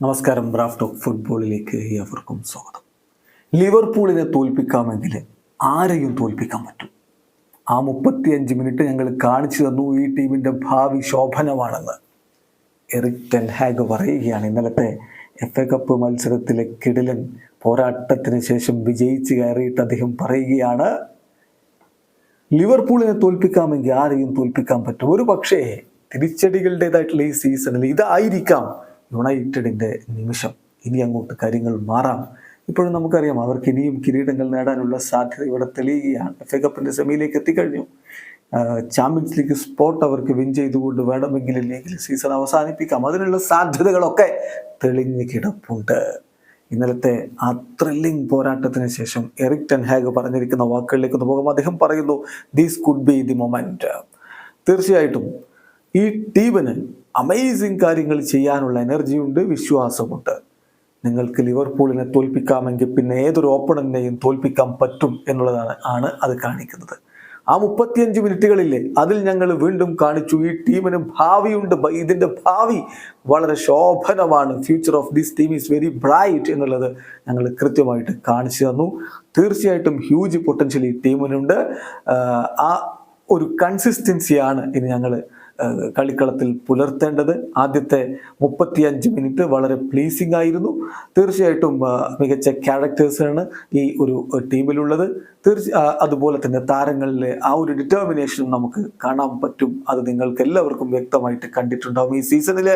നമസ്കാരം. Raf talk ഫുട്ബോളിലേക്ക് ഏവർക്കും സ്വാഗതം. ലിവർപൂളിനെ തോൽപ്പിക്കാമെങ്കിൽ ആരെയും തോൽപ്പിക്കാൻ പറ്റും. ആ 35 മിനിറ്റ് ഞങ്ങൾ കാണിച്ചു തന്നു ഈ ടീമിൻ്റെ ഭാവി ശോഭനമാണെന്ന് എറിക് ടെൻ ഹാഗ് പറയുകയാണ്. ഇന്നലത്തെ FA കപ്പ് മത്സരത്തിലെ കിടിലൻ പോരാട്ടത്തിന് ശേഷം വിജയിച്ച് കയറിയിട്ട് അദ്ദേഹം പറയുകയാണ്, ലിവർപൂളിനെ തോൽപ്പിക്കാമെങ്കിൽ ആരെയും തോൽപ്പിക്കാൻ പറ്റും. ഒരു പക്ഷേ തിരിച്ചടികളുടേതായിട്ടുള്ള ഈ സീസണിൽ ഇതായിരിക്കാം യുണൈറ്റഡിൻ്റെ നിമിഷം. ഇനി അങ്ങോട്ട് കാര്യങ്ങൾ മാറാം. ഇപ്പോഴും നമുക്കറിയാം അവർക്ക് ഇനിയും കിരീടങ്ങൾ നേടാനുള്ള സാധ്യത ഇവിടെ തെളിയുകയാണ്. FA കപ്പിൻ്റെ സെമിയിലേക്ക് എത്തിക്കഴിഞ്ഞു. ചാമ്പ്യൻസ് ലീഗ് സ്പോട്ട് അവർക്ക് വിൻ ചെയ്തുകൊണ്ട് വേണമെങ്കിൽ ലീഗിൽ സീസൺ അവസാനിപ്പിക്കാം. അതിനുള്ള സാധ്യതകളൊക്കെ തെളിഞ്ഞ് കിടപ്പുണ്ട്. ഇന്നലത്തെ ആ ത്രില്ലിംഗ് പോരാട്ടത്തിന് ശേഷം എറിക് ടെൻ ഹാഗ് പറഞ്ഞിരിക്കുന്ന വാക്കുകളിലേക്ക് പോകുമ്പോൾ അദ്ദേഹം പറയുന്നു, this could be the moment. തീർച്ചയായിട്ടും ഈ ടീമിന് അമേസിങ് കാര്യങ്ങൾ ചെയ്യാനുള്ള എനർജിയുണ്ട്, വിശ്വാസമുണ്ട്. നിങ്ങൾക്ക് ലിവർപൂളിനെ തോൽപ്പിക്കാമെങ്കിൽ പിന്നെ ഏതൊരു ഓപ്പണന്റിനെയും തോൽപ്പിക്കാൻ പറ്റും എന്നുള്ളതാണ് അത് കാണിക്കുന്നത്. ആ 35 മിനിറ്റുകളില്ലേ, അതിൽ ഞങ്ങൾ വീണ്ടും കാണിച്ചു ഈ ടീമിന് ഭാവിയുണ്ട്. ഇതിൻ്റെ ഭാവി വളരെ ശോഭനമാണ്. Future of this team is very bright എന്നുള്ളത് ഞങ്ങൾ കൃത്യമായിട്ട് കാണിച്ചു തന്നു. തീർച്ചയായിട്ടും ഹ്യൂജ് പൊട്ടൻഷ്യൽ ഈ ടീമിനുണ്ട്. ആ ഒരു കൺസിസ്റ്റൻസിയാണ് ഇനി ഞങ്ങൾ കളിക്കളത്തിൽ പുലർത്തേണ്ടത്. ആദ്യത്തെ 35 മിനിറ്റ് വളരെ പ്ലീസിംഗ് ആയിരുന്നു. തീർച്ചയായിട്ടും മികച്ച ക്യാരക്ടേഴ്സാണ് ഈ ഒരു ടീമിലുള്ളത്. അതുപോലെ തന്നെ താരങ്ങളിലെ ആ ഒരു ഡിറ്റർമിനേഷൻ നമുക്ക് കാണാൻ പറ്റും. അത് നിങ്ങൾക്ക് എല്ലാവർക്കും വ്യക്തമായിട്ട് കണ്ടിട്ടുണ്ടാവും. ഈ സീസണിൽ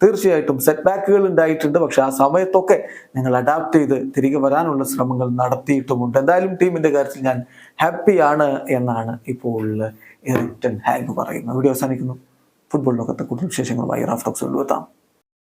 തീർച്ചയായിട്ടും സെറ്റ് ബാക്കുകൾ ഉണ്ടായിട്ടുണ്ട്. പക്ഷെ ആ സമയത്തൊക്കെ നിങ്ങൾ അഡാപ്റ്റ് ചെയ്ത് തിരികെ വരാനുള്ള ശ്രമങ്ങൾ നടത്തിയിട്ടുമുണ്ട്. എന്തായാലും ടീമിൻ്റെ കാര്യത്തിൽ ഞാൻ ഹാപ്പിയാണ് എന്നാണ് ഇപ്പോൾ എറിക് ടെൻ ഹാഗ് പറയുന്നത്. വീഡിയോ അവസാനിക്കുന്നു. ഫുട്ബോൾ ലോകത്തെ കൂടുതൽ വിശേഷങ്ങളുമായി റാഫ് ടോക്സ് കൊണ്ടുവെത്താം.